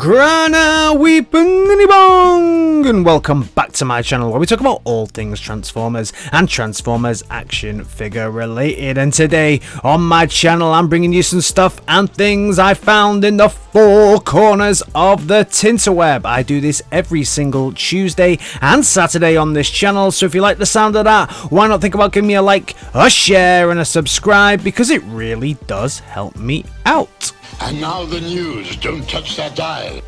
Grana Weeping Bong, and welcome back to my channel where we talk about all things Transformers and Transformers action figure related. And today on my channel I'm bringing you some stuff and things I found in the four corners of the Tinterweb. I do this every single Tuesday and Saturday on this channel, so if you like the sound of that, why not think about giving me a like, a share and a subscribe, because it really does help me out. And now the news. Don't touch that dial.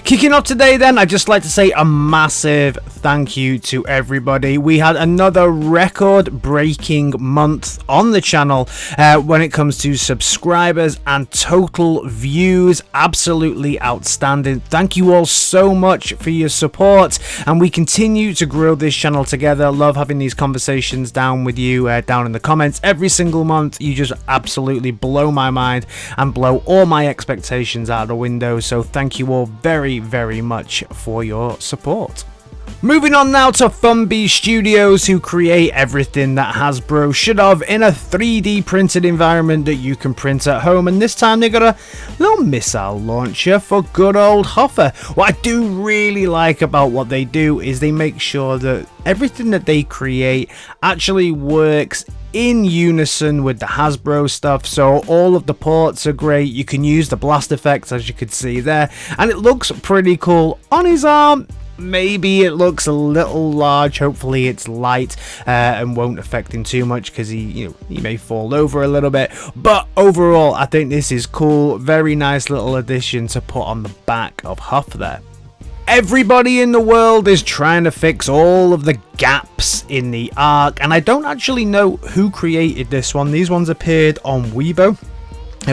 Kicking off today then, I'd just like to say a massive thank you to everybody. We had another record-breaking month on the channel when it comes to subscribers and total views. Absolutely outstanding. Thank you all so much for your support, and we continue to grow this channel together. Love having these conversations down with you down in the comments every single month. You just absolutely blow my mind and blow all my expectations out of the window, so thank you all very much for your support. Moving on now to Hasbro Studios, who create everything that Hasbro should have in a 3D printed environment that you can print at home, and this time they got a little missile launcher for good old HUFFER. What I do really like about what they do is they make sure that everything that they create actually works in unison with the Hasbro stuff, so all of the ports are great. You can use the blast effects, as you could see there, and it looks pretty cool. On his arm, maybe it looks a little large. Hopefully it's light and won't affect him too much, because he may fall over a little bit, but overall I think this is cool. Very nice little addition to put on the back of Huff there. Everybody in the world is trying to fix all of the gaps in the arc, and I don't actually know who created this one. These ones appeared on Weibo.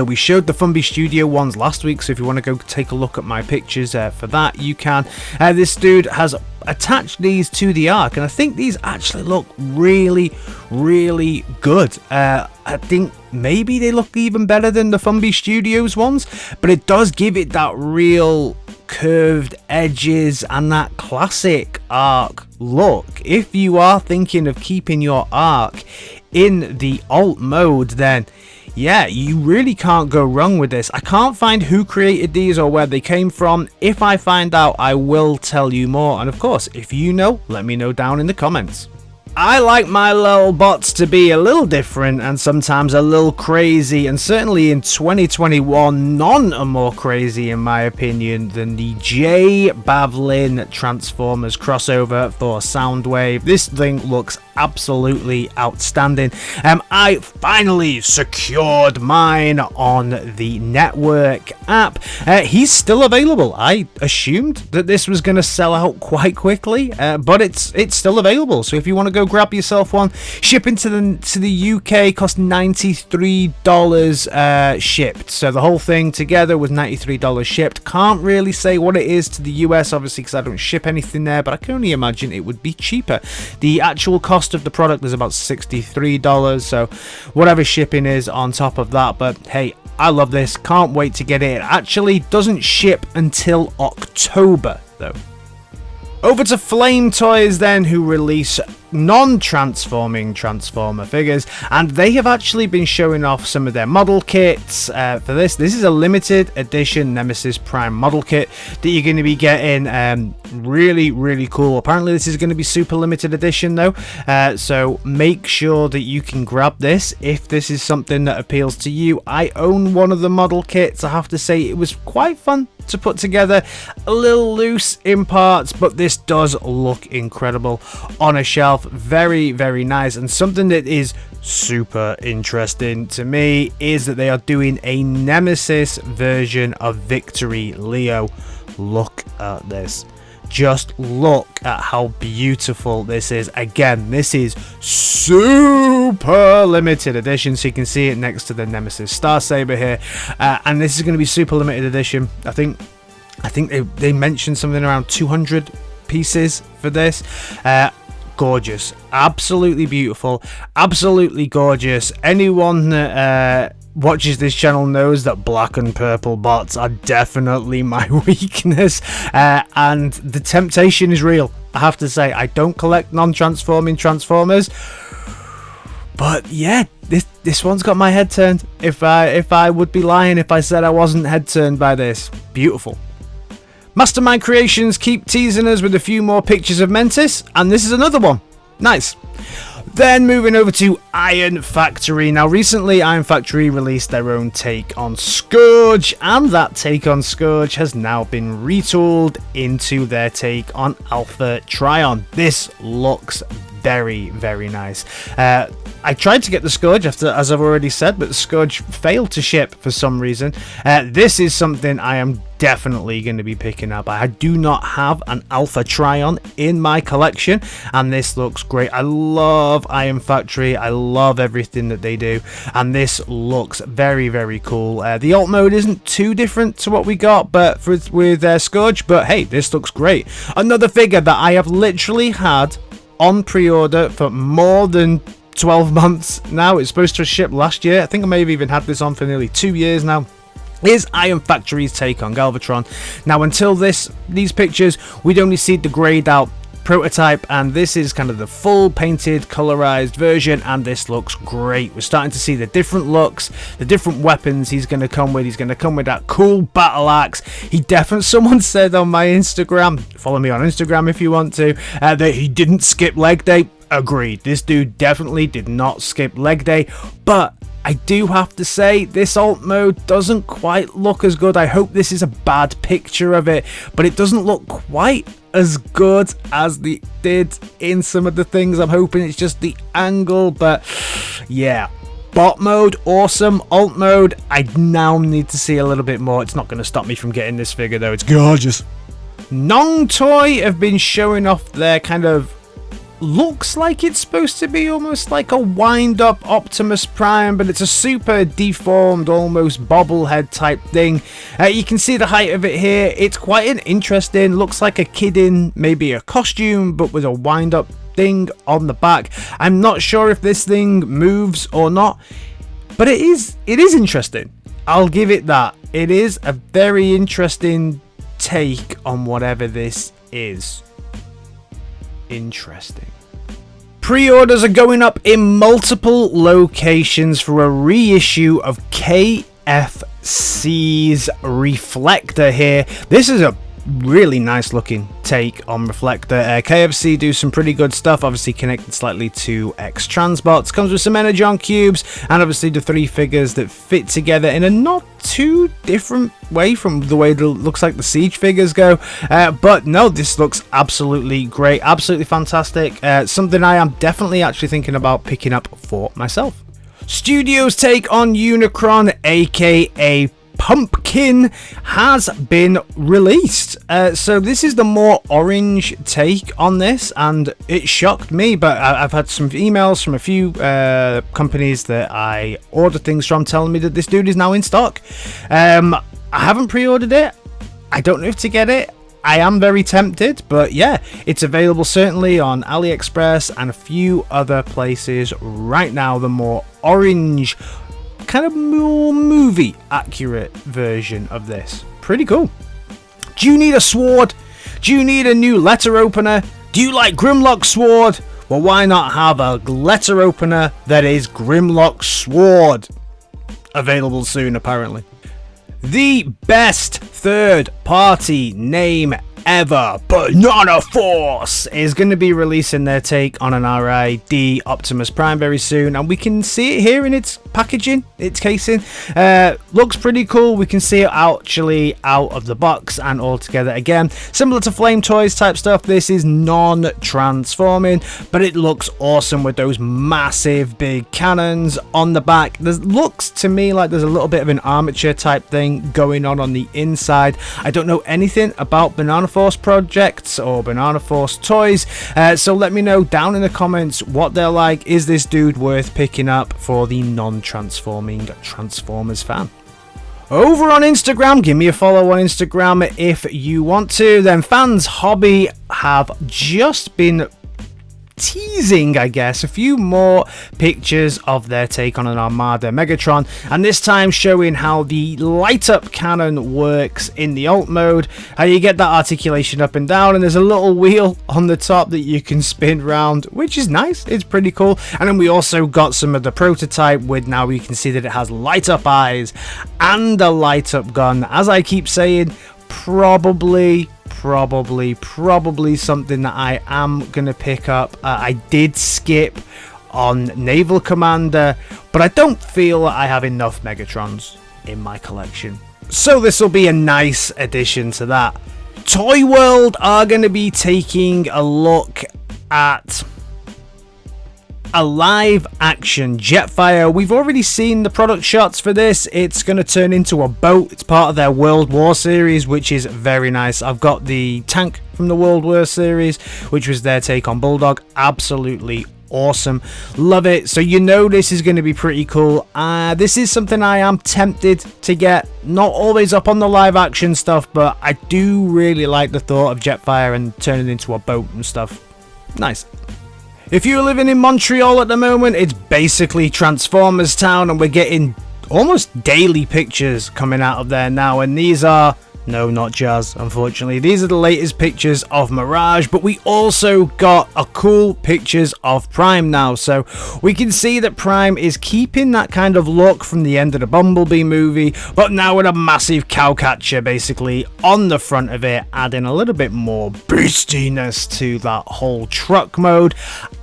We showed the Hasbro Studio ones last week, so if you want to go take a look at my pictures for that, you can. This dude has attached these to the arc, and I think these actually look really good. I think maybe they look even better than the Hasbro Studios ones, but it does give it that real curved edges and that classic arc look. If you are thinking of keeping your arc in the alt mode, then yeah, you really can't go wrong with this. I can't find who created these or where they came from. If I find out, I will tell you more, and of course, if you know, let me know down in the comments. I like my little bots to be a little different and sometimes a little crazy, and certainly in 2021 none are more crazy in my opinion than the J.BAVLIN Transformers crossover for Soundwave. This thing looks absolutely outstanding. I finally secured mine on the network app. He's still available. I assumed that this was going to sell out quite quickly, but it's still available, so if you want to go grab yourself one. Shipping to the UK cost $93 shipped, so the whole thing together was $93 shipped. Can't really say what it is to the US, obviously, because I don't ship anything there, but I can only imagine it would be cheaper. The actual cost of the product is about $63, so whatever shipping is on top of that. But hey, I love this, can't wait to get it. It actually doesn't ship until October though. Over to Flame Toys then, who release non-transforming Transformer figures, and they have actually been showing off some of their model kits for this. This is a limited edition Nemesis Prime model kit that you're going to be getting. Really cool. Apparently this is going to be super limited edition though, so make sure that you can grab this if this is something that appeals to you. I own one of the model kits. I have to say it was quite fun to put together, a little loose in parts, but this does look incredible on a shelf. Very nice. And something that is super interesting to me is that they are doing a Nemesis version of Victory Leo. Look at this. Just look at how beautiful this is. Again, this is super limited edition, so you can see it next to the Nemesis Star Saber here, and this is going to be super limited edition. I think they mentioned something around 200 pieces for this. Gorgeous, absolutely beautiful, absolutely gorgeous. Anyone that watches this channel knows that black and purple bots are definitely my weakness, and the temptation is real. I have to say, I don't collect non-transforming Transformers, but yeah, this one's got my head turned. If I would be lying if I said I wasn't head turned by this. Beautiful. Mastermind Creations keep teasing us with a few more pictures of Mantis, and this is another one. Nice. Then moving over to Iron Factory. Now recently Iron Factory released their own take on Scourge, and that take on Scourge has now been retooled into their take on ALPHATRION. This looks very, very nice. I tried to get the Scourge after, as I've already said, but the Scourge failed to ship for some reason. This is something I am definitely going to be picking up. I do not have an ALPHATRION in my collection, and this looks great. I love Iron Factory. I love everything that they do, and this looks very, very cool. The alt mode isn't too different to what we got but with Scourge, but hey, this looks great. Another figure that I have literally had on pre-order for more than 12 months now. It's supposed to ship last year. I think I may have even had this on for nearly 2 years now. Is Iron Factory's take on Galvatron. Now until these pictures, we'd only see the grayed out prototype, and this is kind of the full painted colorized version, and this looks great. We're starting to see the different looks, the different weapons he's going to come with. He's going to come with that cool battle axe. Someone said on my Instagram, follow me on Instagram if you want to, that he didn't skip leg day. Agreed. This dude definitely did not skip leg day, but I do have to say this alt mode doesn't quite look as good. I hope this is a bad picture of it, but it doesn't look quite as good as they did in some of the things. I'm hoping it's just the angle, but yeah. Bot mode, awesome. Alt mode, I now need to see a little bit more. It's not going to stop me from getting this figure though. It's gorgeous. Nong Toy have been showing off their kind of, looks like it's supposed to be almost like a wind-up Optimus Prime, but it's a super deformed, almost bobblehead type thing. You can see the height of it here. It's quite an interesting, looks like a kid in maybe a costume, but with a wind-up thing on the back. I'm not sure if this thing moves or not, but it is interesting. I'll give it that. It is a very interesting take on whatever this is. Interesting. Pre-orders are going up in multiple locations for a reissue of KFC's Reflector here. This is a really nice looking take on Reflector. KFC do some pretty good stuff, obviously connected slightly to X-Transbots. Comes with some Energon cubes and obviously the 3 figures that fit together in a not too different way from the way it looks like the Siege figures go. But no, this looks absolutely great, absolutely fantastic. Something I am definitely actually thinking about picking up for myself. Studios take on Unicron, aka Pumpkin, has been released. So this is the more orange take on this, and it shocked me, but I've had some emails from a few companies that I order things from telling me that this dude is now in stock. I haven't pre-ordered it. I don't know if to get it. I am very tempted, but yeah, it's available certainly on AliExpress and a few other places right now. The more orange, kind of more movie accurate version of this. Pretty cool. Do you need a sword? Do you need a new letter opener? Do you like Grimlock Sword? Well, why not have a letter opener that is Grimlock Sword? Available soon, apparently. The best third party name ever, Banana Force, is going to be releasing their take on an RID Optimus Prime very soon, and we can see it here in its packaging, its casing. Looks pretty cool. We can see it actually out of the box and all together again. Similar to Flame Toys type stuff, this is non-transforming, but it looks awesome with those massive big cannons on the back. There looks to me like there's a little bit of an armature type thing going on the inside. I don't know anything about Banana Force projects or Banana Force toys, so let me know down in the comments what they're like. Is this dude worth picking up for the non-transforming Transformers fan? Over on Instagram, give me a follow on Instagram if you want to. Then Fans Hobby have just been teasing, I guess, a few more pictures of their take on an Armada Megatron, and this time showing how the light up cannon works in the alt mode, how you get that articulation up and down, and there's a little wheel on the top that you can spin round, which is nice. It's pretty cool. And then we also got some of the prototype with, now you can see that it has light up eyes and a light up gun. As I keep saying, probably something that I am gonna pick up. I did skip on Naval Commander, but I don't feel that I have enough Megatrons in my collection, so this will be a nice addition to that. Toy World are going to be taking a look at a live action Jetfire. We've already seen the product shots for this. It's going to turn into a boat. It's part of their World War series, which is very nice. I've got the tank from the World War series, which was their take on Bulldog. Absolutely awesome, love it. So you know this is going to be pretty cool. This is something I am tempted to get. Not always up on the live action stuff, but I do really like the thought of Jetfire and turning into a boat and stuff. Nice. If you're living in Montreal at the moment, it's basically Transformers Town, and we're getting almost daily pictures coming out of there now, and these are... no, not Jazz, unfortunately. These are the latest pictures of Mirage, but we also got a cool pictures of Prime now. So we can see that Prime is keeping that kind of look from the end of the Bumblebee movie, but now with a massive cowcatcher basically on the front of it, adding a little bit more beastiness to that whole truck mode.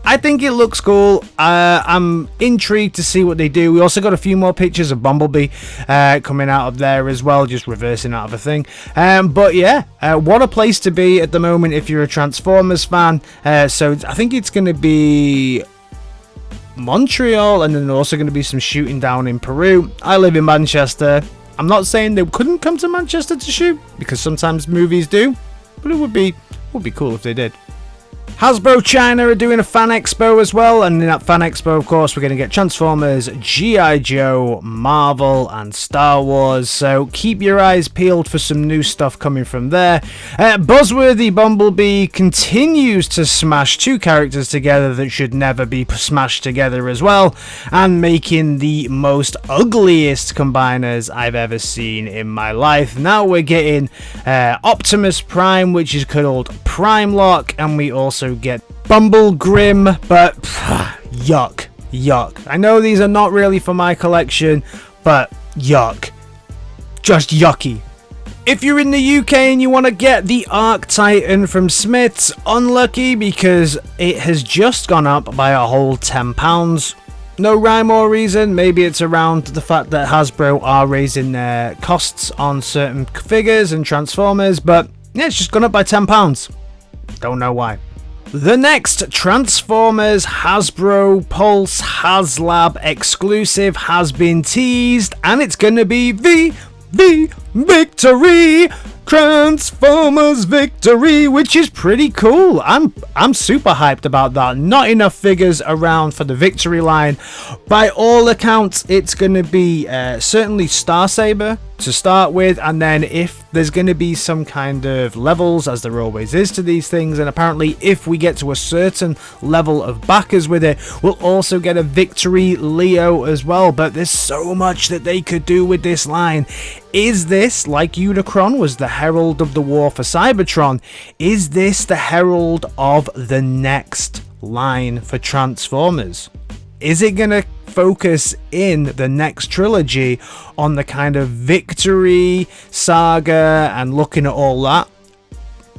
I think it looks cool. I'm intrigued to see what they do. We also got a few more pictures of Bumblebee coming out of there as well, just reversing out of a thing. But yeah, what a place to be at the moment if you're a Transformers fan. So I think it's going to be Montreal, and then also going to be some shooting down in Peru. I live in Manchester. I'm not saying they couldn't come to Manchester to shoot, because sometimes movies do, but it would be cool if they did. Hasbro China are doing a fan expo as well, and in that fan expo, of course, we're going to get Transformers, G.I. Joe, Marvel, and Star Wars, so keep your eyes peeled for some new stuff coming from there. Buzzworthy Bumblebee continues to smash two characters together that should never be smashed together as well, and making the most ugliest combiners I've ever seen in my life. Now we're getting Optimus Prime, which is called Prime Lock, and we also get Bumble Grim, but yuck. I know these are not really for my collection, but yuck. Just yucky. If you're in the UK and you want to get the Arc Titan from Smiths, unlucky because it has just gone up by a whole £10. No rhyme or reason. Maybe it's around the fact that Hasbro are raising their costs on certain figures and Transformers, but yeah, it's just gone up by £10. Don't know why. The next Transformers Hasbro Pulse Haslab exclusive has been teased, and it's gonna be the Victory! Transformers Victory, which is pretty cool. I'm super hyped about that. Not enough figures around for the Victory line. By all accounts, it's going to be certainly Starsaber to start with, and then if there's going to be some kind of levels, as there always is to these things, and apparently if we get to a certain level of backers with it, we'll also get a Victory Leo as well. But there's so much that they could do with this line. Is this, like Unicron was the herald of the war for Cybertron, is this the herald of the next line for Transformers? Is it going to focus in the next trilogy on the kind of Victory saga and looking at all that?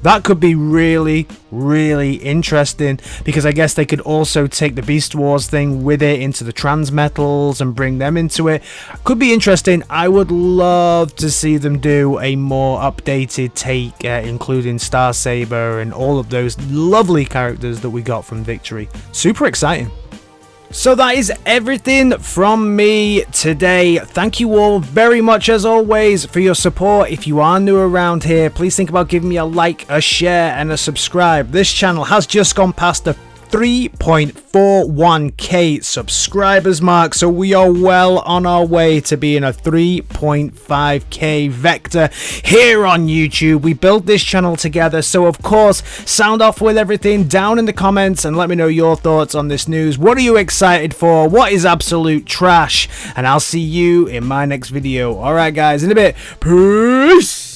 That could be really, really interesting, because I guess they could also take the Beast Wars thing with it into the Transmetals and bring them into it. Could be interesting. I would love to see them do a more updated take, including Starsaber and all of those lovely characters that we got from Victory. Super exciting. So that is everything from me today. Thank you all very much as always for your support. If you are new around here, please think about giving me a like, a share and a subscribe. This channel has just gone past the 3.41k subscribers mark, so we are well on our way to being a 3.5k vector here on YouTube. We built this channel together, so of course sound off with everything down in the comments and let me know your thoughts on this news. What are you excited for? What is absolute trash? And I'll see you in my next video. Alright guys, in a bit. Peace.